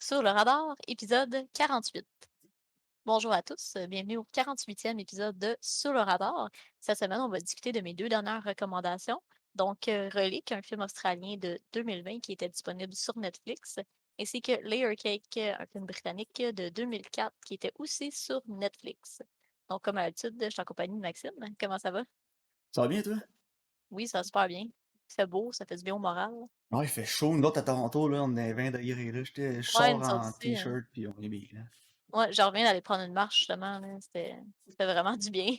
Sur le radar, épisode 48. Bonjour à tous, bienvenue au 48e épisode de Sur le radar. Cette semaine, on va discuter de mes deux dernières recommandations. Donc, Relic, un film australien de 2020 qui était disponible sur Netflix, ainsi que Layer Cake, un film britannique de 2004 qui était aussi sur Netflix. Donc, comme à l'habitude, je suis en compagnie de Maxime. Comment ça va? Ça va bien, toi? Oui, ça va super bien. C'est beau, ça fait du bien au moral. Ouais, il fait chaud. Nous autres, à Toronto, là, on est 20 degrés, là. Je Ouais, sors nous autres en aussi. t-shirt, puis on est bien, là. Ouais, je reviens d'aller prendre une marche justement, là. Ça fait vraiment du bien.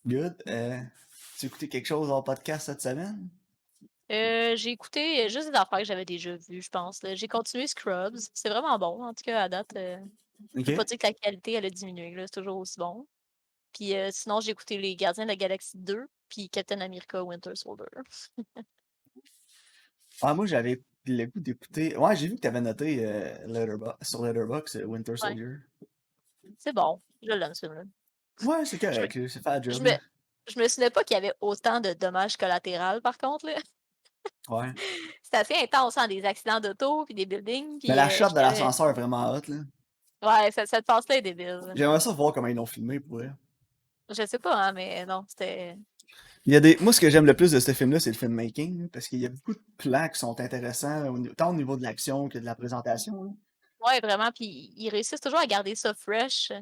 Good. Tu as écouté quelque chose en podcast cette semaine? J'ai écouté juste des affaires que j'avais déjà vues, je pense, là. J'ai continué Scrubs. C'est vraiment bon, en tout cas, à date. Je peux pas OK. dire que la qualité, elle a diminué, là. C'est toujours aussi bon. Puis sinon, j'ai écouté Les Gardiens de la Galaxie 2, puis Captain America Winter Soldier. Ah, moi, j'avais le goût d'écouter. Ouais, j'ai vu que tu avais noté sur Letterboxd Winter Ouais, Soldier. c'est bon. Je l'aime, ce film-là. Ouais, c'est Je me, correct, là. C'est fait la je job, me, là. je me souvenais pas qu'il y avait autant de dommages collatéraux, par contre, là. Ouais. C'était assez intense, hein, des accidents d'auto, puis des buildings, Mais puis la shot de j'étais... l'ascenseur est vraiment hot, là. Ouais, cette passe-là est débile. J'aimerais ça voir comment ils l'ont filmé, pour vrai. Je sais pas, hein, mais non, c'était... Il y a des... Moi, ce que j'aime le plus de ce film-là, c'est le filmmaking, là, parce qu'il y a beaucoup de plans qui sont intéressants, tant au niveau de l'action que de la présentation, là. Ouais, vraiment, puis ils réussissent toujours à garder ça fresh. Tu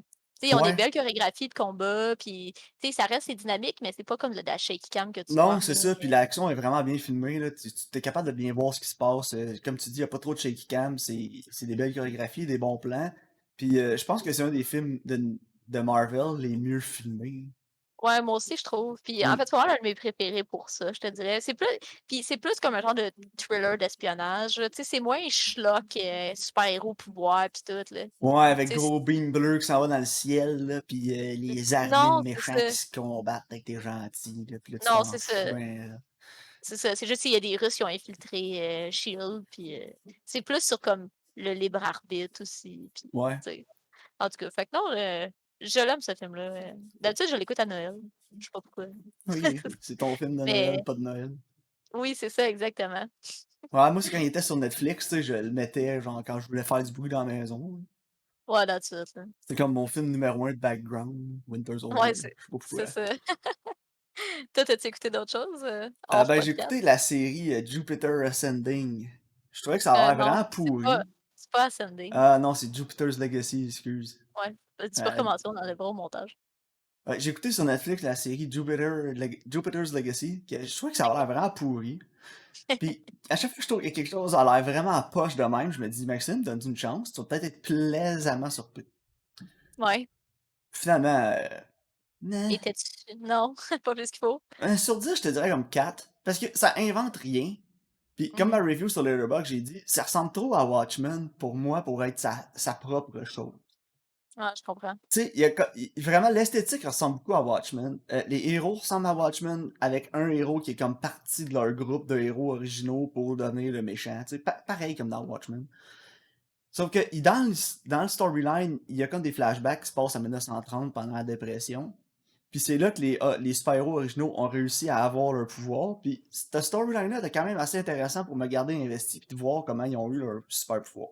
sais, ils ont des Ouais. belles chorégraphies de combat, puis tu sais, ça reste c'est dynamique, mais c'est pas comme de la shaky cam que tu Non, vois, c'est là. ça, puis l'action est vraiment bien filmée, là. Tu es capable de bien voir ce qui se passe. Comme tu dis, il n'y a pas trop de shaky cam, c'est des belles chorégraphies, des bons plans. Puis je pense que c'est un des films de Marvel les mieux filmés. Ouais, moi aussi, je trouve. Puis en Mm. fait, c'est vraiment l'un de mes préférés pour ça, je te dirais. C'est plus comme un genre de thriller d'espionnage, là. Tu sais, c'est moins schlock, super-héros pouvoir, puis tout, là. Ouais, avec Tu sais, gros beam bleu qui s'en va dans le ciel, là, puis les armées de non, c'est méchants qui ça. se combattent avec des gentils, là, puis là, tu Non, t'en c'est fous, ça. ben, C'est ça. C'est juste qu'il y a des Russes qui ont infiltré Shield, puis c'est plus sur comme le libre arbitre aussi, puis tu ouais. sais. En tout cas, fait que non, je l'aime ce film-là. D'habitude, je l'écoute à Noël. Je sais pas pourquoi. Ok, c'est ton film de Noël, Mais pas de Noël. oui, c'est ça, exactement. Ouais, moi, c'est quand il était sur Netflix, tu sais, je le mettais, genre, quand je voulais faire du bruit dans la maison. Ouais, that's it, là. C'est comme mon film numéro un de background, Winter Ouais, Soldier. Je sais pas c'est pourquoi. ça. Toi, t'as-tu écouté d'autres choses hors Ben, j'ai podcast? écouté la série Jupiter Ascending. Je trouvais que ça a l'air Non, vraiment pourri. c'est pas Ascending. Ah non, c'est Jupiter's Legacy, excuse. Ouais. Tu peux Euh, recommencer, on enlèvera au montage. ouais, j'ai écouté sur Netflix la série Jupiter's Legacy. Je trouvais que ça a l'air vraiment pourri. Puis, à chaque fois que je trouve que quelque chose a l'air vraiment poche de même, je me dis, Maxime, donne une chance, tu vas peut-être être plaisamment surpris. Ouais. Finalement, nah. Et t'es-tu... Non, pas plus qu'il faut. Sur 10, je te dirais comme 4. Parce que ça invente rien. Puis comme ma Mhm. review sur Letterboxd, j'ai dit, ça ressemble trop à Watchmen pour moi pour être sa propre chose. Ouais, je comprends. Tu sais, vraiment l'esthétique ressemble beaucoup à Watchmen. Les héros ressemblent à Watchmen avec un héros qui est comme partie de leur groupe de héros originaux pour devenir le méchant. Tu sais, pareil comme dans Watchmen. Sauf que dans le storyline, il y a comme des flashbacks qui se passent en 1930 pendant la dépression. Puis c'est là que les super-héros originaux ont réussi à avoir leur pouvoir. Puis cette storyline-là était quand même assez intéressant pour me garder investi puis de voir comment ils ont eu leur super pouvoir.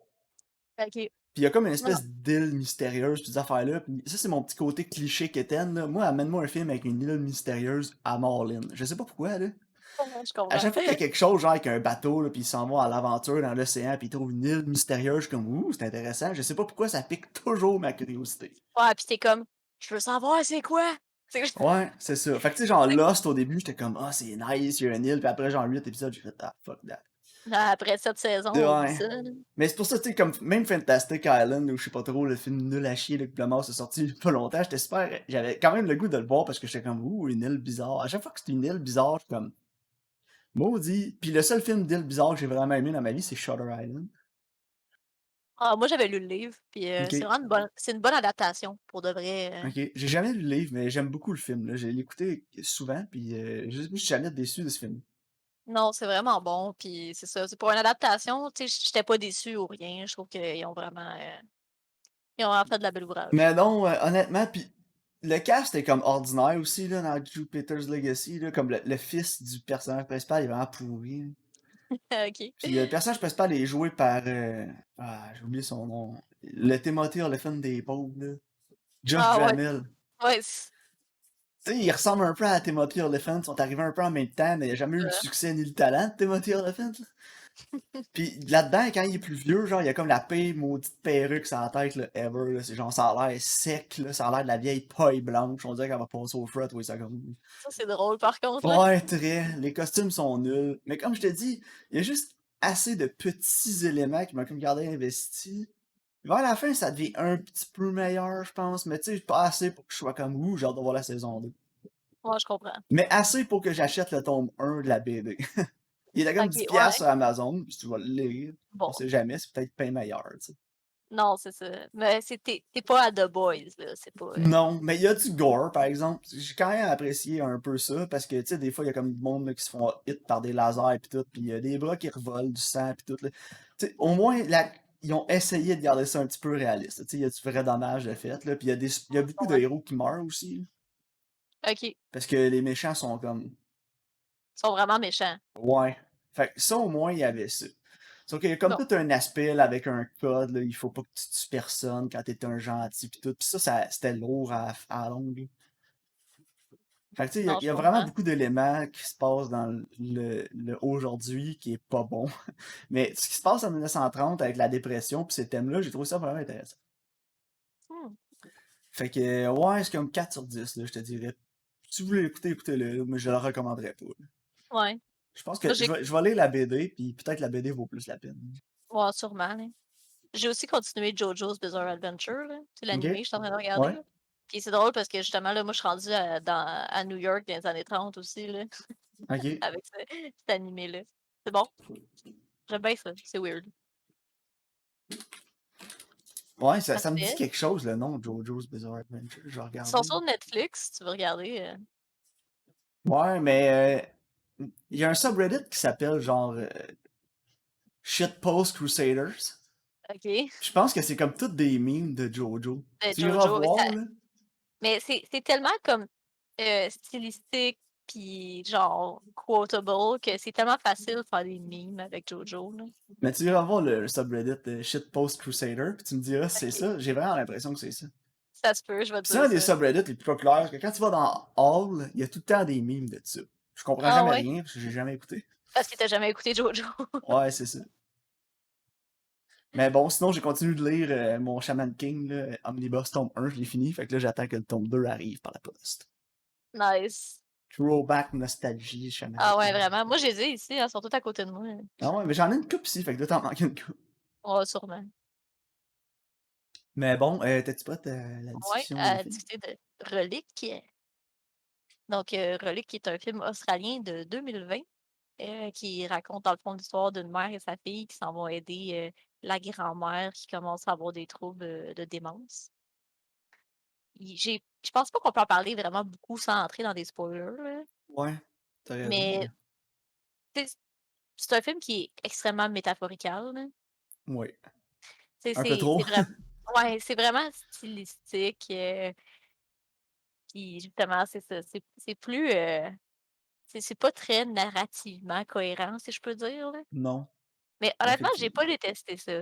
Ok. Puis il y a comme une Non, espèce d'île mystérieuse puis des affaires-là. Puis ça, c'est mon petit côté cliché quétaine, là. Moi, amène-moi un film avec une île mystérieuse à Marlin. Je sais pas pourquoi, là. je À comprends. chaque fois qu'il y a quelque chose, genre avec un bateau, là, puis ils s'en vont à l'aventure dans l'océan, puis ils trouvent une île mystérieuse, je suis comme, ouh, c'est intéressant. Je sais pas pourquoi ça pique toujours ma curiosité. Ouais, pis t'es comme, je veux savoir c'est quoi? C'est Ouais, c'est ça. Fait que tu sais, genre Lost au début, j'étais comme, ah, c'est nice, il y a une île, puis après, genre 8 épisodes, j'ai fait, ah, fuck that. après cette saison, oublie Ouais. ça, là. Mais c'est pour ça, tu sais, comme même Fantastic Island, ou je sais pas trop, le film nul à chier, là, que Blumhouse est sorti il y a pas longtemps, j'étais super. J'avais quand même le goût de le voir parce que j'étais comme, ouh, une île bizarre. À chaque fois que c'est une île bizarre, je suis comme, maudit. Puis le seul film d'île bizarre que j'ai vraiment aimé dans ma vie, c'est Shutter Island. Ah, moi, j'avais lu le livre, puis Ok. c'est vraiment c'est une bonne adaptation, pour de vrai. Ok. J'ai jamais lu le livre, mais j'aime beaucoup le film, là. J'ai écouté souvent, puis je suis jamais déçu de ce film. Non, c'est vraiment bon, puis c'est ça. C'est pour une adaptation, tu sais, j'étais pas déçue ou rien. Je trouve ils ont vraiment fait de la belle ouvrage. Mais non, honnêtement, puis le cast est comme ordinaire aussi, là, dans Jupiter's Legacy, là, comme le fils du personnage principal, il est vraiment pourri. OK. Puis le personnage principal est joué par, j'ai oublié son nom, le Timothy Olyphant des pauvres, là, Josh Ah ouais, Duhamel. ouais, Tu sais, il ressemble un peu à Timothy Olyphant, ils sont arrivés un peu en même temps, mais il a jamais eu le ça. succès ni le talent de Timothy Olyphant, là. Puis là-dedans, quand il est plus vieux, genre, il a comme la pire maudite perruque sur la tête, là, ever, là. C'est genre, ça a l'air sec, là, ça a l'air de la vieille paille blanche, on dirait qu'elle va passer au fret, oui, ça comme... Ça, c'est drôle par contre, là. Ouais, très. Les costumes sont nuls. Mais comme je te dis, il y a juste assez de petits éléments qui m'ont comme gardé investi. Vers la fin, ça devient un petit peu meilleur, je pense, mais tu sais, pas assez pour que je sois comme ouh, j'ai hâte de voir la saison 2. Ouais, je comprends. Mais assez pour que j'achète le tome 1 de la BD. Il était comme OK, 10$ ouais, sur Amazon, si tu vas le lire. On bon. sait jamais, c'est peut-être pas meilleur, tu sais. Non, c'est ça. Mais tu pas à The Boys, là, c'est pas, Non, mais il y a du gore, par exemple. J'ai quand même apprécié un peu ça, parce que, tu sais, des fois, il y a comme du monde là, qui se font hit par des lasers pis tout, pis il y a des bras qui revolent, du sang pis tout, là. Tu sais, au moins, ils ont essayé de garder ça un petit peu réaliste. Tu sais, il y a du vrai dommage de fait, là, pis il y a beaucoup de ouais. héros qui meurent aussi, là, OK. Ils parce que les méchants sont comme... sont vraiment méchants. Ouais. Fait que ça, au moins, il y avait ça. Sauf qu'il y a comme Bon, tout un aspect, là, avec un code, là, il faut pas que tu tues personne quand t'es un gentil pis tout, pis ça c'était lourd à la longue, là. Fait que tu sais, non, il je y a vraiment comprends. beaucoup d'éléments qui se passent dans le aujourd'hui qui est pas bon. Mais ce qui se passe en 1930 avec la dépression pis ces thèmes-là, j'ai trouvé ça vraiment intéressant. Mmh, Fait que ouais, c'est comme 4 sur 10, là, je te dirais. Si vous voulez l'écouter, écoutez-le, mais je le recommanderais pas, là. ouais. Je pense Moi, que je vais lire la BD, puis peut-être la BD vaut plus la peine. ouais, sûrement, là. J'ai aussi continué JoJo's Bizarre Adventure, là. C'est Ok? l'animé que je suis en train de regarder, Ouais? là. Puis c'est drôle parce que justement, là, moi, je suis rendue à New York dans les années 30 aussi, là, Ok. avec cet animé-là. C'est bon. J'aime bien ça. C'est weird. Ouais, ça me dit Parfait. quelque chose, le nom de JoJo's Bizarre Adventure. Je vais Ils sont regarder. sur Netflix, si tu veux regarder. Ouais, mais il y a un subreddit qui s'appelle genre Shitpost Crusaders. OK. Je pense que c'est comme toutes des memes de JoJo. Tu iras JoJo. voir, là. Mais c'est tellement comme stylistique puis genre quotable que c'est tellement facile de faire des memes avec JoJo, là. Mais tu iras voir le subreddit Shitpost Crusader, puis tu me diras si c'est OK. ça. J'ai vraiment l'impression que c'est ça. Ça se peut, je vais Puis te c'est dire un des ça. subreddits les plus populaires, parce que quand tu vas dans All, il y a tout le temps des memes de ça. Je comprends Ah jamais ouais? rien, parce que j'ai jamais écouté. Parce que t'as jamais écouté JoJo. Ouais, c'est ça. Mais bon, sinon, j'ai continué de lire mon Shaman King, là, Omnibus tome 1, je l'ai fini, fait que là, j'attends que le tome 2 arrive par la poste. Nice. Throwback nostalgie, Shaman Ah ouais, King. vraiment. Moi, je les ai ici, elles sont toutes à côté de moi. Ah ouais, mais j'en ai une coupe ici, fait que là, t'en manques une coupe. Ouais, sûrement. Mais bon, t'es-tu prête à la Ouais, discussion des à films? discuter de Relique. Donc, Relique, qui est un film australien de 2020, qui raconte dans le fond l'histoire d'une mère et sa fille qui s'en vont aider la grand-mère qui commence à avoir des troubles de démence. Je pense pas qu'on peut en parler vraiment beaucoup sans entrer dans des spoilers, là, Ouais, t'as raison. mais tu sais, c'est un film qui est extrêmement métaphorical, là. Ouais, Tu sais, un peu trop. c'est vraiment ouais, c'est vraiment stylistique, puis justement, c'est ça, c'est plus, c'est pas très narrativement cohérent, si je peux dire, là. Non, Mais honnêtement, j'ai effectivement. pas détesté ça.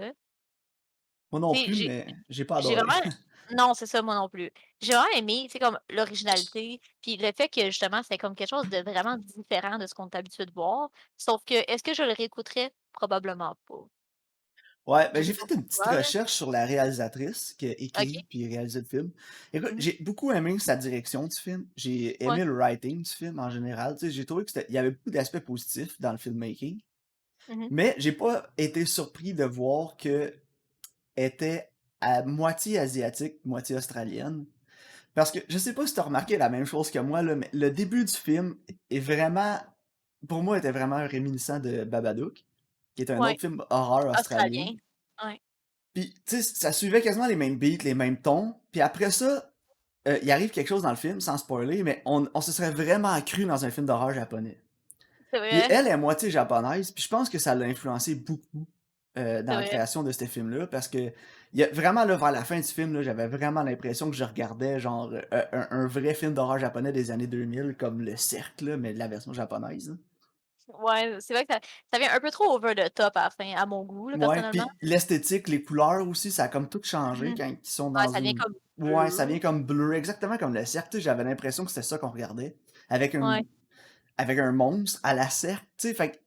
Moi non Tu sais, plus, mais j'ai pas j'ai adoré. vraiment non, c'est ça, moi non plus. J'ai vraiment aimé, tu sais, comme l'originalité, puis le fait que justement, c'est comme quelque chose de vraiment différent de ce qu'on est habitué de voir. Sauf que, est-ce que je le réécouterais? Probablement pas. Ouais, ben Je j'ai sais pas fait une pour petite toi, là. recherche sur la réalisatrice qui a OK. écrit puis réalisé le film. Écoute, Mmh. j'ai beaucoup aimé sa direction du film. J'ai Ouais. aimé le writing du film en général. Tu sais, j'ai trouvé il y avait beaucoup d'aspects positifs dans le filmmaking. Mmh. Mais j'ai pas été surpris de voir que était à moitié asiatique, moitié australienne. Parce que je sais pas si t'as remarqué la même chose que moi, là, mais le début du film est vraiment, pour moi, était vraiment réminiscent de Babadook, qui est un Ouais. autre film horreur australien. Australien. Ouais. Puis, tu sais, ça suivait quasiment les mêmes beats, les mêmes tons. Puis après ça, il arrive quelque chose dans le film, sans spoiler, mais on se serait vraiment cru dans un film d'horreur japonais. C'est Puis vrai, elle est moitié japonaise, puis je pense que ça l'a influencé beaucoup dans c'est la vrai. création de ce film-là, parce que il y a vraiment là, vers la fin du film, là, j'avais vraiment l'impression que je regardais genre un vrai film d'horreur japonais des années 2000, comme Le Cercle, là, mais de la version japonaise, là. Ouais, c'est vrai que ça vient un peu trop over the top à la fin, à mon goût, là, Ouais, personnellement. puis l'esthétique, les couleurs aussi, ça a comme tout Mmh changé mh. quand ils sont Ouais, dans ça devient une comme ouais, ça bleu. vient comme bleu, exactement comme le cercle, tu sais, j'avais l'impression que c'était ça qu'on regardait, avec un Ouais, avec un monstre à la cercle, tu sais? Fait que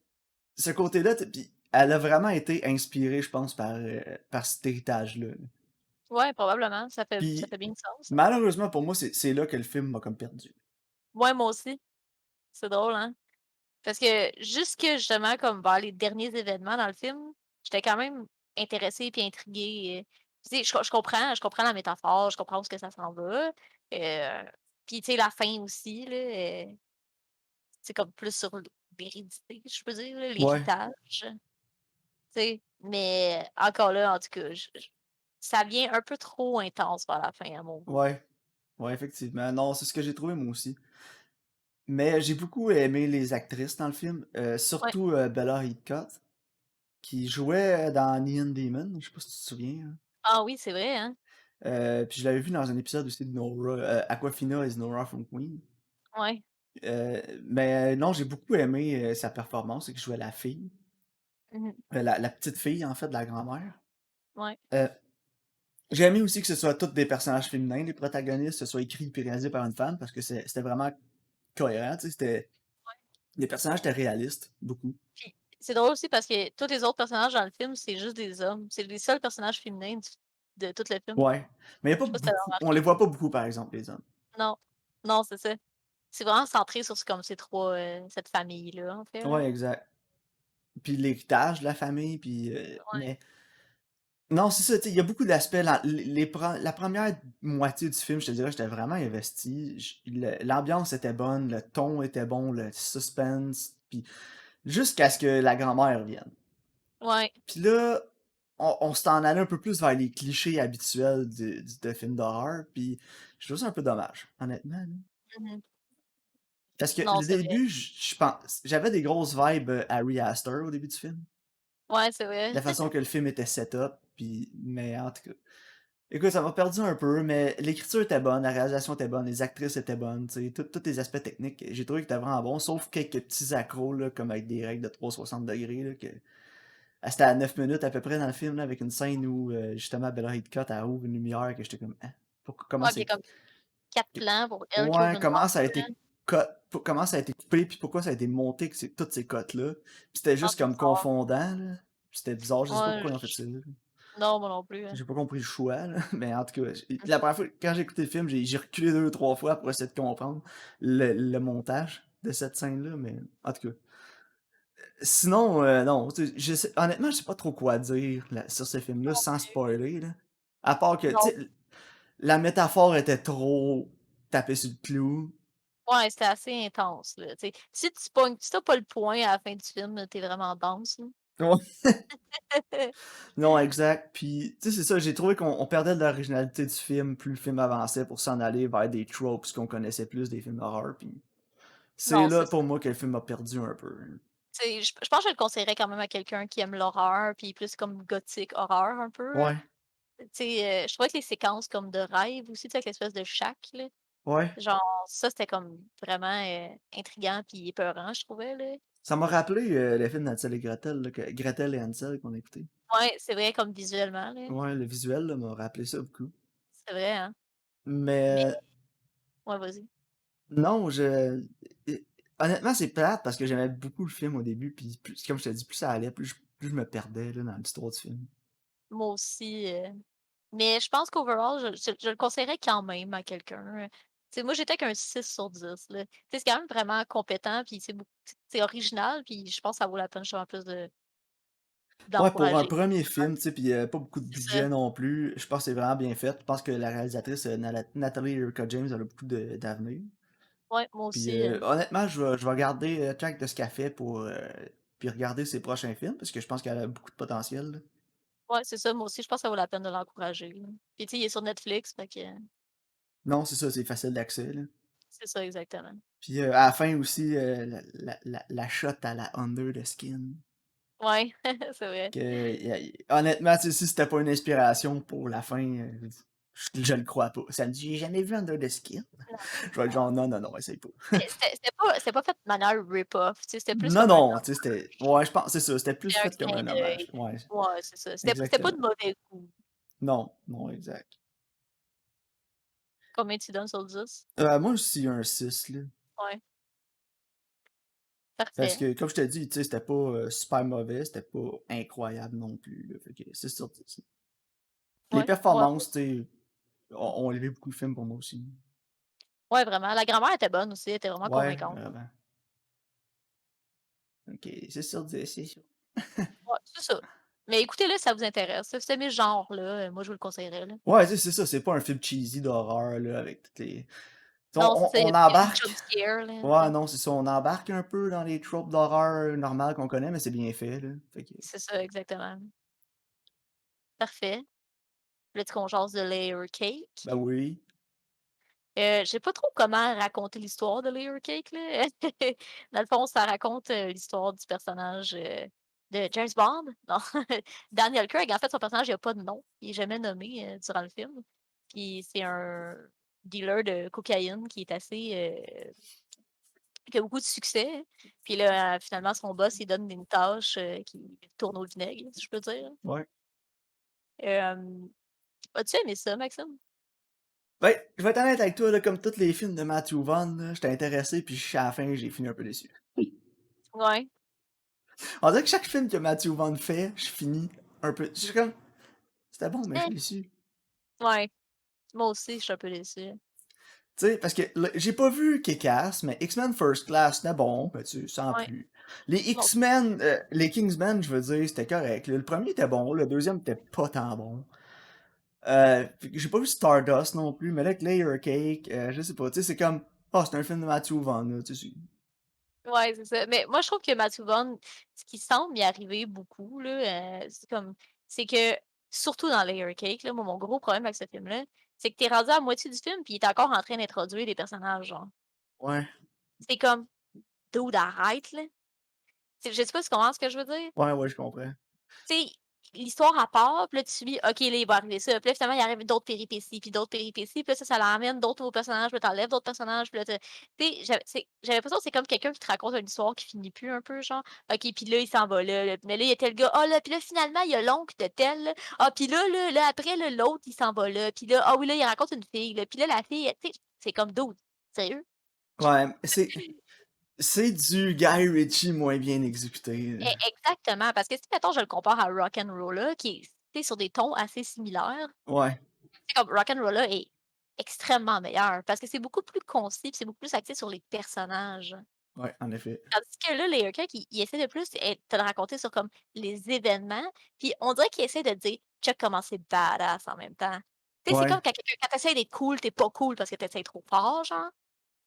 ce côté-là, tu puis elle a vraiment été inspirée, je pense, par cet héritage-là. ouais, probablement, ça Puis fait bien du sens, hein. malheureusement pour moi, c'est là que le film m'a comme perdu. Ouais, moi aussi. C'est drôle, hein? Parce que jusque justement comme vers les derniers événements dans le film, j'étais quand même intéressée puis intriguée, tu sais, je comprends la métaphore, je comprends où est-ce que ça s'en va, puis tu sais, la fin aussi là, c'est comme plus sur l'hérédité, je peux dire, là, Ouais, l'héritage, tu sais? Mais encore là, en tout cas, je ça devient un peu trop intense vers la fin à mon goût. ouais, ouais, effectivement. Non, c'est ce que j'ai trouvé moi aussi. Mais j'ai beaucoup aimé les actrices dans le film, Ouais. surtout, Bella Heathcote, qui jouait dans Neon Demon, je sais pas si tu te souviens, hein? Ah oui, c'est vrai, hein? Puis je l'avais vu dans un épisode aussi de Nora, Awkwafina is Nora from Queen. Ouais. Mais non, j'ai beaucoup aimé, sa performance, c'est que je jouait la fille, Mmh. la petite fille en fait de la grand-mère. Ouais. Heu, j'ai aimé aussi que ce soit tous des personnages féminins, les protagonistes, que ce soit écrit et réalisé par une femme parce que c'était vraiment cohérent, tu sais, les personnages étaient réalistes, beaucoup. Puis c'est drôle aussi parce que tous les autres personnages dans le film, c'est juste des hommes. C'est les seuls personnages féminins de tout le film. Ouais, mais il y a pas Je sais pas si tu avais beaucoup on les remarqué. voit pas beaucoup par exemple les hommes. Non. Non, c'est ça. C'est vraiment centré sur comme ces 3 cette famille-là, en fait, là. Ouais, exact. Puis l'héritage de la famille, puis, Ouais. mais non, c'est ça, tu sais, il y a beaucoup d'aspects la première moitié du film, je te dirais, j'étais vraiment investi. L'ambiance était bonne, le ton était bon, le suspense, puis jusqu'à ce que la grand-mère vienne. Ouais. Puis là, on s'en allait un peu plus vers les clichés habituels de films d'horreur, puis je trouve ça un peu dommage, honnêtement, là. Mmh. Parce que Non, le c'est vrai. début, je pense j'avais des grosses vibes, Ari Aster au début du film. Ouais, c'est vrai. La façon que le film était set-up, puis mais en tout cas. Écoute, ça m'a perdu un peu, mais l'écriture était bonne, la réalisation était bonne, les actrices étaient bonnes, tu sais, tous les aspects techniques, j'ai trouvé que c'était vraiment bon, sauf quelques petits accros, là, comme avec des règles de 360 degrés, là, que c'était à 9 minutes à peu près dans le film, là, avec une scène où, justement, Bella Heathcote, elle ouvre une lumière, que j'étais comme, hein, comment Ouais, puis il y c'est, a comme 4 plans pour elle qui ouvre ouais, une comment ça a porte, là. été comment ça a été coupé, puis pourquoi ça a été monté, que toutes ces cotes-là, puis c'était Ah, juste c'est comme bizarre. confondant, là, puis c'était bizarre, je sais pas Ouais, pourquoi ils ont fait ça, là. non, moi non plus, hein. J'ai pas compris le choix, là, mais en tout cas, Mmh. la première fois quand j'ai écouté le film, j'ai reculé 2 3 fois pour essayer de comprendre le montage de cette scène-là, mais en tout cas. Sinon, non, tu sais, honnêtement, je sais pas trop quoi dire sur ce film-là sans spoiler, là. À part que, tu Non. sais, la métaphore était trop tapée sur le clou. Ouais, c'était assez intense, là, tu sais. Si tu pas le point à la fin du film, là, tu vraiment dense, là. Ouais. Non, exact. Puis, tu sais, c'est ça, j'ai trouvé qu'on perdait de l'originalité du film plus le film avançait pour s'en aller vers des tropes qu'on connaissait plus des films d'horreur, puis c'est Non, là c'est ça. pour moi que le film m'a perdu un peu. Tu sais, je pense que je le conseillerais quand même à quelqu'un qui aime l'horreur, puis plus comme gothique horreur un peu, là. Ouais, Tu sais, je trouvais que les séquences comme de rêve aussi, tu sais, avec l'espèce de shack, là, ouais. genre ça, c'était comme vraiment, intriguant puis épeurant, je trouvais, là. Ça m'a rappelé, le film d'Hansel et Gretel, là, Gretel et Hansel qu'on a écouté. Ouais, c'est vrai, comme visuellement, là. Ouais, le visuel, là, m'a rappelé ça beaucoup. C'est vrai, hein. Mais Mais ouais, vas-y. non, et honnêtement, c'est plate parce que j'aimais beaucoup le film au début, puis plus comme je te dis, plus ça allait, plus je me perdais, là, dans l'histoire du film. Moi aussi, mais je pense qu'overall, je le conseillerais quand même à quelqu'un, tu sais, moi, j'étais qu'un 6 sur 10 là. Tu sais, c'est quand même vraiment compétent, puis c'est original, puis je pense que ça vaut la peine justement plus Ouais, pour un d'encourager. premier film, tu sais, puis pas beaucoup de C'est ça. budget non plus, je pense que c'est vraiment bien fait. Je pense que la réalisatrice, Natalie Erica James, elle a beaucoup d'avenir. Ouais, moi Puis aussi, honnêtement, je vais regarder track de ce qu'elle fait pour puis regarder ses prochains films parce que je pense qu'elle a beaucoup de potentiel, là. ouais, c'est ça, moi aussi, je pense que ça vaut la peine de l'encourager, là. Puis tu sais, il est sur Netflix, fait que Non, c'est ça, c'est facile d'accès, là. c'est ça exactement. Puis à la fin aussi, la shot à la Under the Skin. Ouais, c'est vrai. Honnêtement, tu sais, si c'était pas une inspiration pour la fin, Je le crois pas. Ça me dit: «J'ai jamais vu Under the Skin». Non, Je vais être non. genre: «Non, non, non, essaye pas». C'était pas fait de manière rip-off, tu sais, c'était plus Non, comme un non, tu sais, c'était ouais, je pense c'est ça, c'était plus un fait comme clin un d'œil. hommage. Ouais, Ouais, c'est ça. C'était pas de exactement. mauvais goût. Non, non, exact. Combien tu donnes sur 10? Moi aussi un 6 là. Ouais, Parce parfait. que comme je t'ai dit, tu sais, c'était pas, super mauvais, c'était pas incroyable non plus, là. Fait que 6 sur 10. Les Ouais, ouais, performances, tu sais, ont élevé beaucoup le film pour moi aussi. ouais, vraiment. La grand-mère était bonne aussi, elle était vraiment Ouais, convaincante. vraiment. OK, 6 sur 10, c'est sûr. Ouais, c'est ça. Mais écoutez-le, ça vous intéresse. Si vous aimez ce genre-là, moi, je vous le conseillerais, là. Ouais, tu sais, c'est ça, c'est pas un film cheesy d'horreur, là, avec toutes les tu sais, Non, c'est ça, il y a on il y a plus de embarque jump scare, là, tu ouais, sais. non, c'est ça, on embarque un peu dans les tropes d'horreur normales qu'on connaît, mais c'est bien fait, là. Fait que C'est ça, exactement. Parfait. Voulais-tu qu'on jase de Layer Cake? ben oui. Je sais pas trop comment raconter l'histoire de Layer Cake, là. Dans le fond, ça raconte, l'histoire du personnage, de James Bond. Non, Daniel Craig, en fait, son personnage, il a pas de nom. Il est jamais nommé, durant le film. Puis c'est un dealer de cocaïne qui est assez, qui a beaucoup de succès. Puis là, finalement, son boss, il donne une tâche, qui tourne au vinaigre, si je peux dire. Ouais. Hem, As-tu aimé ça, Maxime? Ben, je vais être honnête avec toi, là, comme tous les films de Matthew Vaughn, là, j'étais intéressé, puis à la fin, j'ai fini un peu déçu. Ouais, On dirait que chaque film que Matthew Vaughn fait, je finis un peu je suis comme: «C'était bon, mais je eh, suis déçu». ouais, moi aussi, je suis un peu déçue. Tu sais, parce que là, j'ai pas vu Kick-Ass, mais X-Men First Class, c'était bon, ben, tu sais, sans Ouais, plus. Les moi aussi. X-Men, les Kingsmen, je veux dire, c'était correct. Le premier était bon, le deuxième était pas tant bon. J'ai pas vu Stardust non plus, mais là, avec Layer Cake, je sais pas, tu sais, c'est comme, oh, c'est un film de Matthew Vaughn, là, tu sais. Ouais, c'est ça. Mais moi, je trouve que Matthew Vaughn, ce qui semble y arriver beaucoup, là, c'est que, surtout dans Layer Cake, là, moi, mon gros problème avec ce film-là, c'est que t'es rendu à la moitié du film, puis il est encore en train d'introduire des personnages, genre. Ouais, C'est comme, dude, arrête, là. Je sais pas si tu comprends ce que je veux dire? ouais, ouais, je comprends. Tu sais, l'histoire à part, puis là, tu suis, OK, là, il va arriver ça. Puis là, finalement, il arrive d'autres péripéties, puis d'autres péripéties. Puis là, ça l'emmène d'autres nouveaux personnages, puis là, tu d'autres personnages. Puis là, tu sais, j'avais l'impression que c'est comme quelqu'un qui te raconte une histoire qui finit plus un peu, genre. OK, puis là, il s'en va là. Mais là, il y a tel gars. Ah, là, puis là, finalement, il y a l'oncle de tel. Là. Ah, puis là, après, là, l'autre, il s'en va là. Puis là, ah oui, là, il raconte une fille. Là. Puis là, la fille, tu sais, c'est comme d'autres. Sérieux? Ouais, c'est du Guy Ritchie moins bien exécuté, là. Exactement. Parce que si, mettons, je le compare à Rock'n'Rolla, qui est, tu sais, sur des tons assez similaires. Ouais, C'est comme Rock'n'Rolla est extrêmement meilleur parce que c'est beaucoup plus concis, puis c'est beaucoup plus axé sur les personnages. ouais, en effet. Tandis que là, Layer Cake, il essaie de plus te le raconter sur comme les événements, puis on dirait qu'il essaie de te dire: «Check comment c'est badass en même temps». Tu sais, c'est Ouais. comme quand tu essaies d'être cool, tu es pas cool parce que tu essaies trop fort, genre.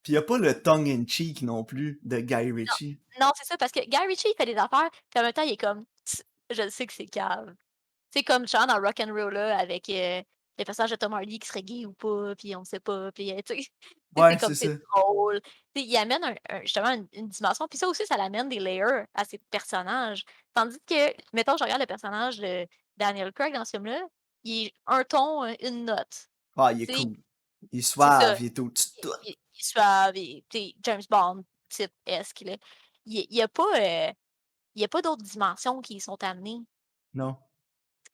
Pis y a pas le tongue in cheek non plus de Guy Non, Ritchie. non, c'est ça, parce que Guy Ritchie, il fait des affaires, puis en même temps, il est comme: Je le sais que c'est cave». C'est comme genre dans Rock'n'Rolla avec, le personnage de Tom Hardy qui serait gay ou pas, puis on sait pas, puis, tu sais c'est Ouais, comme c'est ça. c'est drôle. Tu sais, il amène justement une dimension, puis ça aussi, ça l'amène des layers à ses personnages. Tandis que, mettons, je regarde le personnage de Daniel Craig dans ce film-là, il est un ton, une note. Ah, il est Tu sais, cool. Il est c'est ça. suave, il est au-dessus de tout. Il est suave et tu sais, James Bond type-esque, là. Il y a pas, il y a pas d'autres dimensions qui y sont amenées. Non.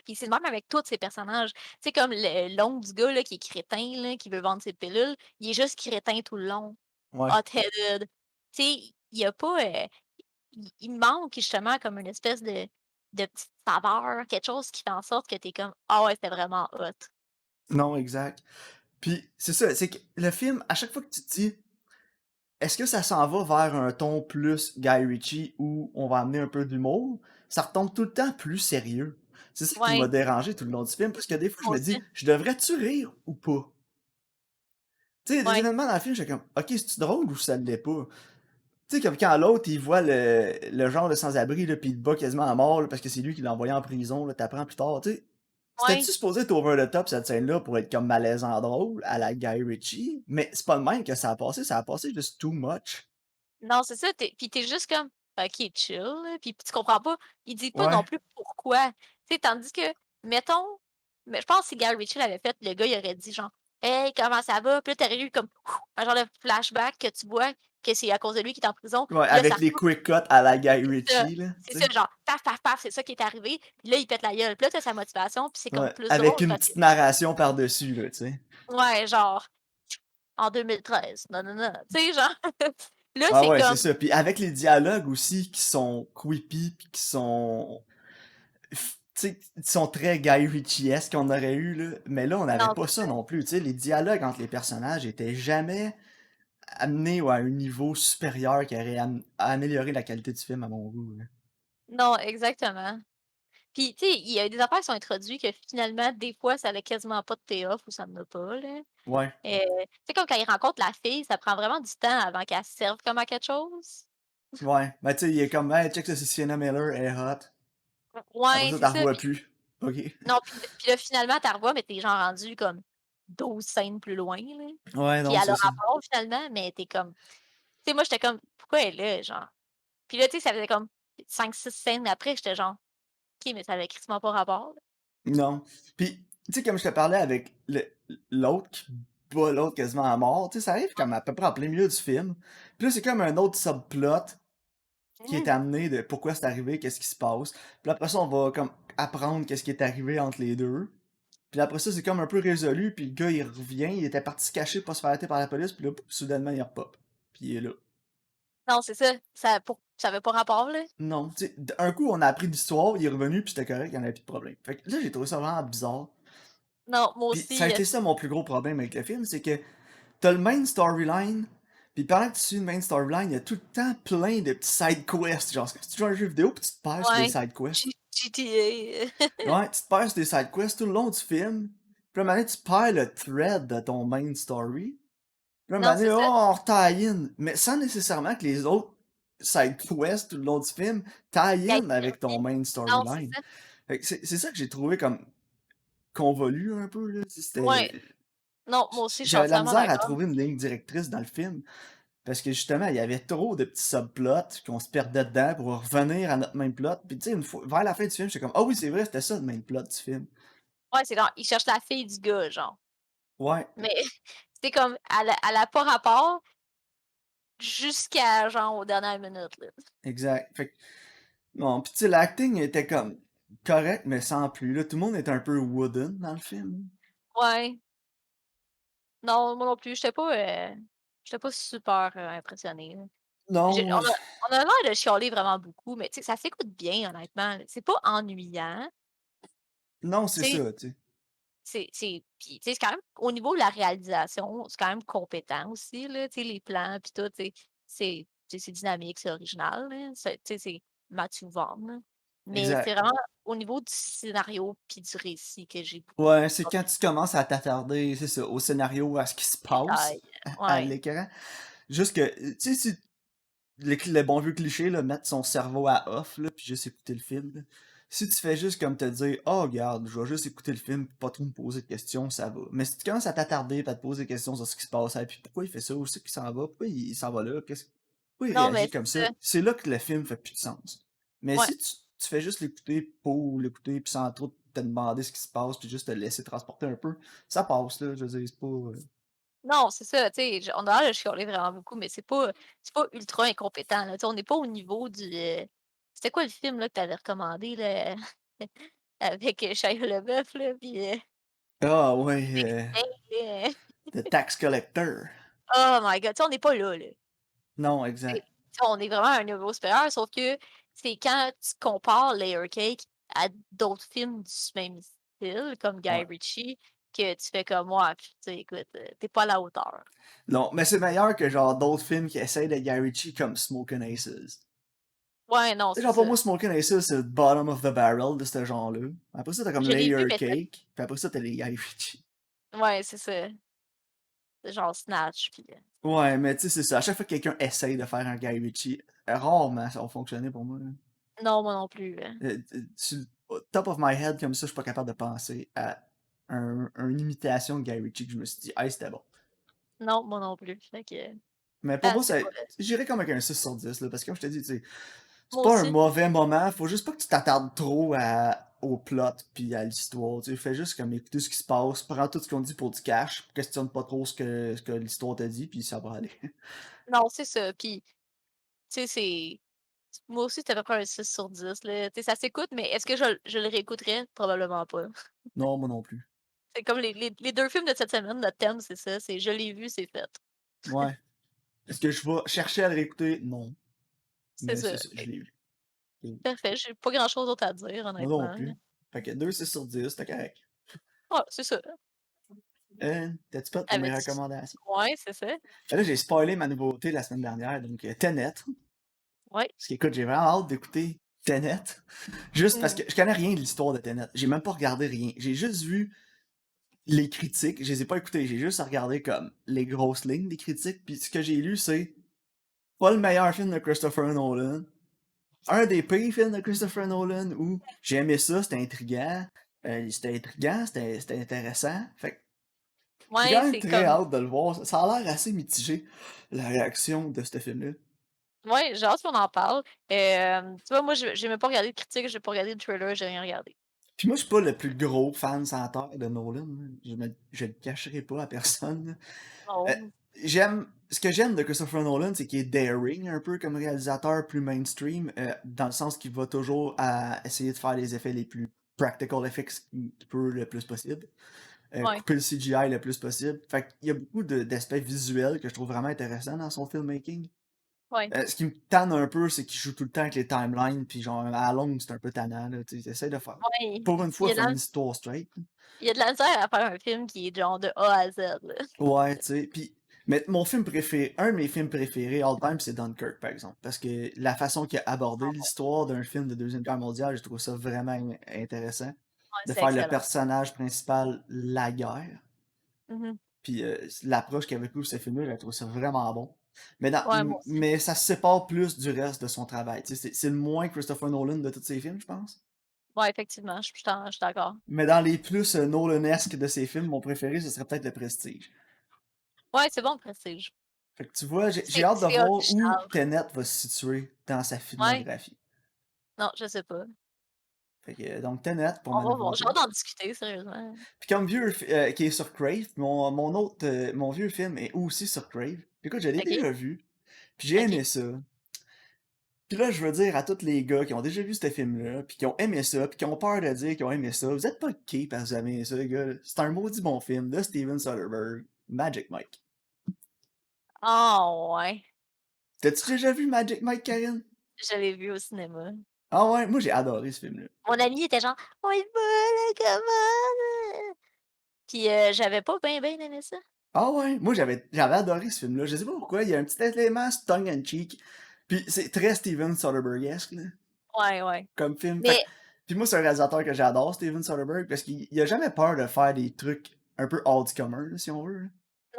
Puis c'est le même avec tous ces personnages. Tu sais, comme l'oncle du gars là, qui est crétin, là, qui veut vendre ses pilules, il est juste crétin tout le long. Ouais. Hot-headed. Tu sais, il y a pas. Il manque justement comme une espèce de petite saveur, quelque chose qui fait en sorte que tu es comme Ah ouais, c'était vraiment hot. Non, exact. Puis c'est ça, c'est que le film, à chaque fois que tu te dis: «Est-ce que ça s'en va vers un ton plus Guy Ritchie où on va amener un peu d'humour?» Ça retombe tout le temps plus sérieux. C'est ça qui m'a Ouais, dérangé tout le long du film, parce que des fois, je moi me aussi. dis: «Je devrais-tu rire ou pas?» Tu sais, il y a des Ouais, événements dans le film, j'étais comme: «OK, c'est-tu drôle ou ça l'est pas?» Tu sais, comme quand l'autre, il voit le genre de sans-abri, là, pis il le bat quasiment à mort, là, parce que c'est lui qui l'a envoyé en prison, là, t'apprends plus tard, tu sais. ouais. C'était-tu supposé être over the top, cette scène-là, pour être comme malaisant drôle, à la Guy Ritchie? Mais c'est pas de même que ça a passé juste too much. Non, c'est ça. Puis t'es juste comme OK, chill, là. Puis tu comprends pas. Il dit pas non Ouais, plus pourquoi. Tu sais, tandis que, mettons. Mais je pense que si Guy Ritchie l'avait fait, le gars, il aurait dit genre: «Hey, comment ça va?» Puis là, tu aurais eu comme un genre de flashback que tu vois que c'est à cause de lui qu'il est en prison. Ouais, Puis là, ça avec les coupe, quick cuts à la Guy c'est ça. Ritchie, là, C'est tu ça, sais? genre paf, paf, paf, c'est ça qui est arrivé. Puis là, il pète la gueule. Puis là, tu sa motivation, puis c'est comme Ouais, plus avec drôle une parce que petite narration par-dessus, là, tu sais? ouais, genre en 2013, non, non, non. Tu sais, genre là, Ah c'est ouais, c'est comme ça. Puis avec les dialogues aussi qui sont creepy puis qui sont tu sais, qui sont très Guy Ritchie-esque qu'on aurait eu là, mais là on n'avait non, pas c'est ça ça. non plus, tu sais, les dialogues entre les personnages étaient jamais amenés à un niveau supérieur qui aurait amélioré la qualité du film à mon goût, là. Non, exactement. Puis, tu sais, il y a des affaires qui sont introduites que finalement, des fois, ça a quasiment pas de payoff ou ça en a pas, là. Ouais, Tu sais, comme quand il rencontre la fille, ça prend vraiment du temps avant qu'elle se serve comme à quelque chose. ouais, ben tu sais, il est comme hey, check ça, c'est Sienna Miller, elle est hot. Après Ouais, ça, c'est t'en ça. revois Puis plus. OK. non, puis là, finalement, tu la revois, mais tu genre rendu comme 12 scènes plus loin, là. Ouais, Puis non, elle a c'est ça. rapport finalement, mais t'es comme tu sais, moi, j'étais comme: «Pourquoi elle est là?» genre. Puis là, tu sais, ça faisait comme 5 6 scènes après, j'étais genre: «OK, mais ça avait crissement pas rapport, là». Non. Puis, tu sais, comme je te parlais avec l'autre qui bat l'autre quasiment à mort, tu sais, ça arrive comme à peu près en plein milieu du film. Puis là, c'est comme un autre subplot qui est Mmh. amené de pourquoi c'est arrivé, qu'est-ce qui se passe. Puis après ça, on va comme apprendre qu'est-ce qui est arrivé entre les deux. Puis après ça, c'est comme un peu résolu, puis le gars, il revient, il était parti se cacher pour pas se faire arrêter par la police, puis là, soudainement, il repop. Puis il est là. Non, c'est ça. Ça avait pas rapport, là. Non, tu sais, d'un coup, on a appris l'histoire, il est revenu, puis c'était correct, il y en avait plus de problème. Fait que là, j'ai trouvé ça vraiment bizarre. Non, moi Puis ça a aussi, été ça mon plus gros problème avec le film, c'est que t'as le main storyline, puis pendant que tu suis le main storyline, il y a tout le temps plein de petits side quests. Genre, si tu joues à un jeu vidéo, puis tu te perds sur des ouais, side quests. GTA. Ouais, tu te perds sur des side quests tout le long du film. Puis là, un moment donné, tu perds le thread de ton main story. Puis là, un moment Non, donné, c'est oh, ça. on tie-in. Mais sans nécessairement que les autres side quests tout le long du film tie Gars, in avec ton main non, c'est storyline. ça. Fait que c'est ça que j'ai trouvé comme convolu un peu, là. Ouais. C'était Non, moi aussi, je suis j'avais de la entièrement misère à d'accord. trouver une ligne directrice dans le film. Parce que justement, il y avait trop de petits subplots qu'on se perdait dedans pour revenir à notre même plot. Puis tu sais, une fois, vers la fin du film, j'étais comme, ah oui, c'est vrai, c'était ça le même plot du film. Ouais, c'est genre, il cherche la fille du gars, genre. Ouais, Mais c'est comme, elle a pas rapport jusqu'à, genre, aux dernières minutes, là. exact. Fait que, non, puis tu sais, l'acting était comme correct, mais sans plus. Là, tout le monde était un peu wooden dans le film. Ouais. Non, moi non plus, j'étais pas super, impressionnée, là. J'ai Non, on a l'air de chialer vraiment beaucoup, mais tu sais, ça s'écoute bien, honnêtement, là. C'est pas ennuyant, non, c'est tu sais? ça, tu sais. C'est puis tu sais, c'est quand même au niveau de la réalisation, c'est quand même compétent aussi, là, tu sais, les plans puis tout, tu sais, c'est dynamique, c'est original, là, tu sais, c'est Matthew Vaughn, là. Mais c'est Exact. vraiment au niveau du scénario puis du récit que j'ai beaucoup de Ouais, c'est quand tu commences à t'attarder, c'est ça, au scénario, à ce qui se passe détails. à Ouais. l'écran. Juste que, tu sais, si le bon vieux cliché, là, mettre son cerveau à off, là, puis juste écouter le film, là. Si tu fais juste comme te dire, oh, regarde, je vais juste écouter le film, pas trop me poser de questions, ça va. Mais si tu commences à t'attarder, à te poser des questions sur ce qui se passe, et puis pourquoi il fait ça, où c'est qu'il s'en va, pourquoi il s'en va là, pourquoi il Non, mais réagit comme ça, c'est ça. c'est là que le film fait plus de sens. Mais Ouais. si tu fais juste l'écouter pour l'écouter, puis sans trop te demander ce qui se passe, puis juste te laisser transporter un peu, ça passe, là, je veux dire, c'est pas... Non, c'est ça, tu sais, on a l'air de chialer vraiment beaucoup, mais c'est pas ultra incompétent, là, tu sais, on n'est pas au niveau du, c'était quoi le film, là, que tu avais recommandé, là, avec, Shia LaBeouf, là, puis, Ah ouais, Mexicain, là. The Tax Collector. Oh my god, tu sais, on n'est pas là, là. Non, Tu sais, exact. on est vraiment à un niveau supérieur, sauf que c'est quand tu compares Layer Cake à d'autres films du même style, comme Guy Ouais. Ritchie, que tu fais comme moi, tu sais, écoute, tu pas à la hauteur. Non, mais c'est meilleur que genre d'autres films qui essayent de Guy Ritchie comme Smokin' Aces. Ouais, non, Tu sais, c'est genre pour ça. moi, Smokin' Aces, c'est le bottom of the barrel de ce genre-là. Après ça, t'as comme Je l'ai vu, Layer mais Cake, puis après ça, t'as les Guy Ritchie. ouais, c'est ça. C'est genre Snatch, puis Ouais, mais tu sais, c'est ça. À chaque fois que quelqu'un essaye de faire un Guy Ritchie, rarement ça va fonctionner pour moi, là. non, moi non plus, Sur le top of my head, comme ça, je suis pas capable de penser à une imitation de Guy Ritchie que je me suis dit, hey, c'était bon. non, moi non plus, fait que Mais pour ah, moi, c'est ça, pas j'irais comme avec un 6 sur 10, là, parce que comme je t'ai dit, tu sais, C'est Moi pas un aussi. mauvais moment, faut juste pas que tu t'attardes trop au plot puis à l'histoire, tu sais, fais juste comme écouter ce qui se passe, prends tout ce qu'on dit pour du cash, questionne pas trop ce que l'histoire te dit, puis ça va aller. Non, c'est ça, puis tu sais, moi aussi, c'est à peu près un 6 sur 10 là. Tu sais, ça s'écoute, mais est-ce que je le réécouterais? Probablement pas. Non, moi non plus. C'est comme les 2 films de cette semaine, notre thème, c'est ça, c'est «Je l'ai vu, c'est fait». Ouais. Est-ce que je vais chercher à le réécouter? Non. C'est Mais ça. c'est ça, je l'ai vu. Parfait, j'ai pas grand-chose d'autre à dire, Moi non honnêtement, là. plus. Fait que 2 6 sur 10, c'était correct. Ouais, c'est ça. T'es-tu prête pour mes Avais-tu recommandations? ouais, c'est ça. Là, j'ai spoilé ma nouveauté la semaine dernière, donc Tenet. Ouais. Parce qu'écoute, j'ai vraiment hâte d'écouter Tenet. Juste parce que Mmh. je connais rien de l'histoire de Tenet. J'ai même pas regardé rien. J'ai juste vu les critiques. Je les ai pas écoutées. J'ai juste regardé comme les grosses lignes des critiques. Puis ce que j'ai lu, c'est pas le meilleur film de Christopher Nolan. Un des pires films de Christopher Nolan où j'ai aimé ça, c'était intriguant, c'était intéressant. Fait que j'ai Ouais, quand même c'est très comme hâte de le voir. Ça a l'air assez mitigé, la réaction de ce film-là. ouais, j'ai hâte qu'on en parle. Tu vois, moi, j'ai même pas regardé de critique, j'ai pas regardé de trailer, j'ai rien regardé. Puis moi, je suis pas le plus gros fan sans terre de Nolan, là. Je le cacherai pas à personne. Euh, Non. ce que j'aime de Christopher Nolan, c'est qu'il est daring un peu comme réalisateur plus mainstream, dans le sens qu'il va toujours à essayer de faire les effets les plus practical effects qu'il peut le plus possible. Ouais, Couper le CGI le plus possible. Fait qu'il y a beaucoup d'aspects visuels que je trouve vraiment intéressants dans son filmmaking. ouais, Ce qui me tanne un peu, c'est qu'il joue tout le temps avec les timelines, puis genre, à la longue, c'est un peu tannant, là, tu sais, essaie de faire. ouais. Pour une Il fois, y a de faire la une histoire straight. il y a de la misère à faire un film qui est genre de A à Z, là. Ouais, tu sais. Puis, mais mon film préféré, un de mes films préférés all time, c'est Dunkirk, par exemple. Parce que la façon qu'il a abordé l'histoire d'un film de Deuxième Guerre mondiale, je trouve ça vraiment intéressant. Ouais, De c'est faire le excellent. personnage principal la guerre. Mmh. Puis l'approche qu'il avait pour ce film-là, je trouve ça vraiment bon. Ouais, moi aussi. Mais ça se sépare plus du reste de son travail. Tu sais, c'est le moins Christopher Nolan de tous ses films, je pense. Ouais, effectivement, je suis d'accord. Mais dans les plus Nolanesques de ses films, mon préféré, ce serait peut-être Le Prestige. Ouais, c'est bon, Prestige. Fait que tu vois, j'ai C'est hâte de c'est voir où original. Tenet va se situer dans sa Ouais. filmographie. Non, je sais pas. Fait que, donc Tenet pour ma On va voir, j'ai nouveauté. hâte d'en discuter, sérieusement. Puis comme qui est sur Crave, mon vieux film est aussi sur Crave. Puis écoute, je l'ai OK, déjà vu, puis j'ai OK. aimé ça. Puis là, je veux dire à tous les gars qui ont déjà vu ce film-là, puis qui ont aimé ça, puis qui ont peur de dire qu'ils ont aimé ça, vous êtes pas gay parce que vous avez aimé ça, les gars. C'est un maudit bon film de Steven Soderbergh, Magic Mike. Ah ouais, T'as-tu déjà vu Magic Mike, Karen? je l'ai vu au cinéma. Ah ouais, moi j'ai adoré ce film-là. Mon ami était genre: «On y va la commande!» Puis, j'avais pas ben aimé ça. Ah ouais, moi j'avais adoré ce film-là. Je sais pas pourquoi, il y a un petit élément tongue in cheek. Puis c'est très Steven Soderbergh-esque, là, Ouais, ouais. comme film. Mais Puis moi, c'est un réalisateur que j'adore, Steven Soderbergh, parce qu'il a jamais peur de faire des trucs un peu hors du commun, là, si on veut, là.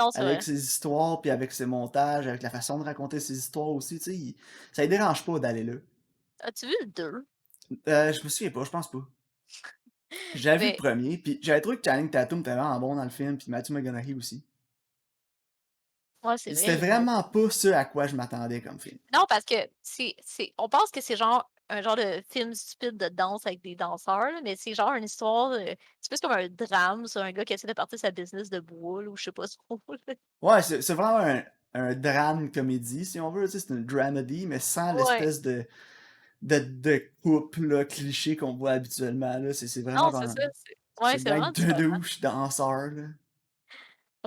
non, c'est Avec vrai. ses histoires, puis avec ses montages, avec la façon de raconter ses histoires aussi, tu sais, ça ne dérange pas d'aller là. As-tu vu le 2? Je me souviens pas, je pense pas. J'avais vu le Mais premier, puis j'avais trouvé que Channing Tatum était vraiment bon dans le film, puis Matthew McConaughey aussi. ouais, c'est vrai, C'était il est bon. vraiment pas ce à quoi je m'attendais comme film. Non, parce que c'est on pense que c'est genre un genre de film stupide de danse avec des danseurs, là, mais c'est genre une histoire, c'est plus comme un drame sur un gars qui essaie de partir sa business de boule ou je sais pas trop, là. Ouais, c'est vraiment un drame comédie, si on veut, tu sais, c'est une dramedy, mais sans Ouais. l'espèce de couple là, cliché qu'on voit habituellement, là. C'est vraiment Non, genre c'est ça, c'est ouais, une c'est gang vraiment de différent. douches danseurs, là.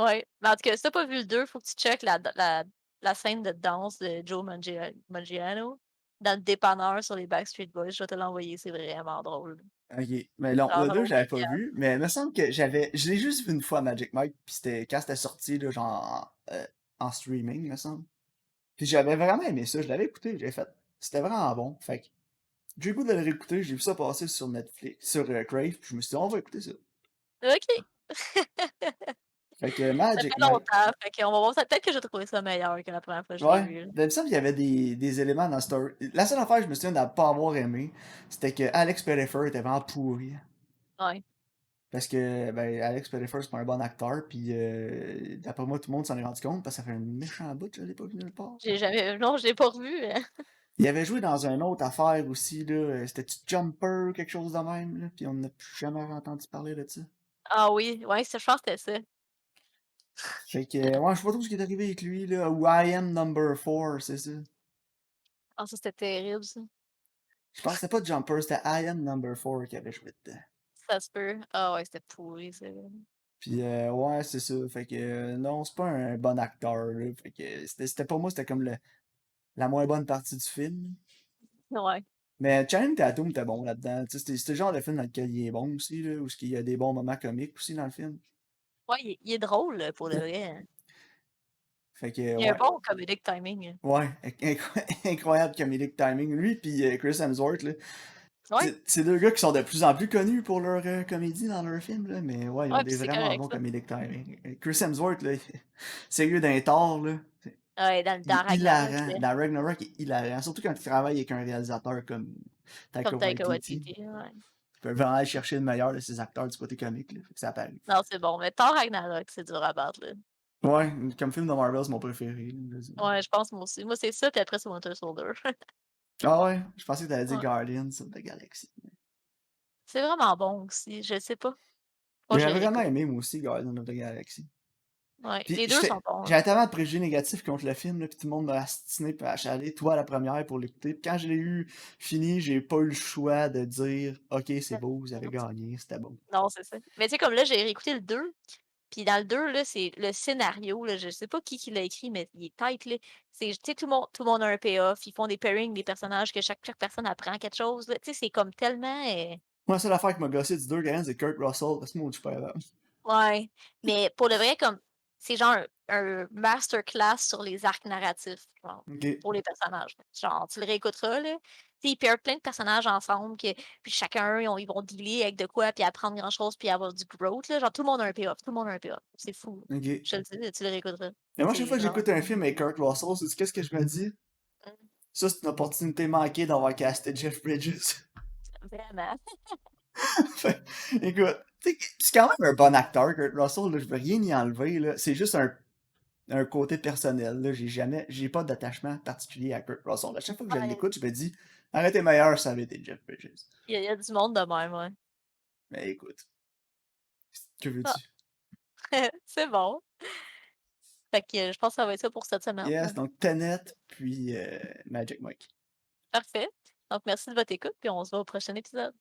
Ouais. Mais en tout cas, si tu pas vu le 2, faut que tu checkes la scène de danse de Joe Manganiello dans le dépanneur sur les Backstreet Boys. Je vais te l'envoyer, c'est vraiment drôle. Ok, mais non, Genre le 2, Roméo je l'avais et pas Jade. vu, mais il me semble que je l'ai juste vu une fois Magic Mike, puis c'était quand c'était sorti, là, genre, en streaming, il me semble. Puis j'avais vraiment aimé ça, je l'avais écouté, j'ai fait, c'était vraiment bon, fait que j'ai eu le goût de le réécouter, j'ai vu ça passer sur Netflix, sur Crave, puis je me suis dit, on va écouter ça. OK. Fait que Ça Magic fait Mike. longtemps, fait qu'on va voir ça. Peut-être que je vais trouver ça meilleur que la première fois que je l'ai Ouais, vu, là. ben, il me semble qu'il y avait des éléments dans Story. La seule affaire que je me souviens de ne pas avoir aimé, c'était que Alex Pettyfer était vraiment pourri. Ouais. Parce que ben, Alex Pettyfer, c'est pas un bon acteur, puis d'après moi, tout le monde s'en est rendu compte, parce que ça fait un méchant bout que je l'ai pas vu nulle part. J'ai jamais non, je l'ai pas revu, Il avait joué dans une autre affaire aussi, là. C'était-tu Jumper, quelque chose de même, là? Puis on n'a plus jamais entendu parler de ça. Ah oui, ouais, ça, je pense que c'était ça. Fait que, ouais, je sais pas trop ce qui est arrivé avec lui, là. Ou I Am Number 4, c'est ça. Ah, ça, c'était terrible, ça. Je pense que c'était pas Jumper, c'était I Am Number 4 qui avait joué dedans. Ça se peut. Ah ouais, c'était pourri, ça. Puis, ouais, c'est ça. Fait que, non, c'est pas un bon acteur, là. Fait que, c'était pas moi, c'était comme la moins bonne partie du film. Ouais. Mais Channing Tatum était bon là-dedans. Tu sais, c'était le genre de film dans lequel il est bon aussi, là. Où il y a des bons moments comiques aussi dans le film. Ouais, il est drôle, pour de vrai, hein. Fait que, Il a un ouais. bon comedic timing, hein. Ouais, incroyable comedic timing. Lui puis Chris Hemsworth, là, Ouais, c'est deux gars qui sont de plus en plus connus pour leur comédie dans leurs films, là, mais ouais, ils ont ouais, puis des c'est vraiment correct, bons ça. comedic timing. Chris Hemsworth, là, sérieux d'un tort, là, Ouais, il dans est Ragnarok, hilarant. là, Dans Ragnarok, il est hilarant. Surtout quand il travaille avec un réalisateur comme Taika comme Taika Waititi. Waititi, ouais. Il peut vraiment aller chercher le meilleur de ses acteurs du côté comique, là, fait que ça apparaît. Non, c'est bon, mais Thor Ragnarok, c'est dur à battre, là. Ouais, comme film de Marvel, c'est mon préféré, là. Ouais, je pense moi aussi. Moi, c'est ça, puis après, c'est Winter Soldier. Ah ouais, je pensais que t'allais dire Ouais. Guardians of the Galaxy. C'est vraiment bon aussi, je sais pas. Moi, je J'ai les vraiment réécoute. aimé, moi aussi, Guardians of the Galaxy. Ouais, Puis les 2 sont bons, hein. j'avais tellement de préjugés négatifs contre le film, là, puis tout le monde m'a astiné, puis je suis allé, toi, à la première pour l'écouter. Puis quand je l'ai eu fini, j'ai pas eu le choix de dire OK, c'est beau, vous avez gagné, c'était bon. Non, c'est ça. Mais tu sais, comme là, j'ai réécouté le 2, puis dans le 2 là, c'est le scénario, là, je sais pas qui l'a écrit, mais il est tight, là. C'est, tu sais, tout le monde a un payoff, ils font des pairings des personnages que chaque personne apprend quelque chose, là. Tu sais, c'est comme tellement, Moi, la seule affaire qui m'a gossé du 2 quand même, c'est Kurt Russell, parce que moi, je suis pas capable. ouais, mais pour le vrai, comme c'est genre un masterclass sur les arcs narratifs, genre, OK. pour les personnages. Genre, tu le réécouteras, là. Tu sais, ils pairent plein de personnages ensemble, puis chacun, ils vont dealer avec de quoi, puis apprendre grand-chose, puis avoir du growth, là. Genre, tout le monde a un payoff, tout le monde a un payoff. C'est fou. OK. Je te le dis, tu le réécouteras. Mais moi, chaque C'est fois que vraiment j'écoute un film avec Kurt Russell, c'est qu'est-ce que je me dis? mmh, Ça, c'est une opportunité manquée d'avoir casté Jeff Bridges. vraiment. Fait, écoute, tu sais, c'est quand même un bon acteur, Kurt Russell, là, je veux rien y enlever, là. C'est juste un côté personnel, là. J'ai pas d'attachement particulier à Kurt Russell. À chaque fois que je Ouais, l'écoute, je me dis, arrête été meilleur, ça avait été Jeff Bridges. il y a du monde de même, ouais. Mais écoute, que Ah, veux-tu? c'est bon. Fait que je pense que ça va être ça pour cette semaine. Yes, donc Tenet, puis Magic Mike. Parfait. Donc merci de votre écoute, puis on se voit au prochain épisode.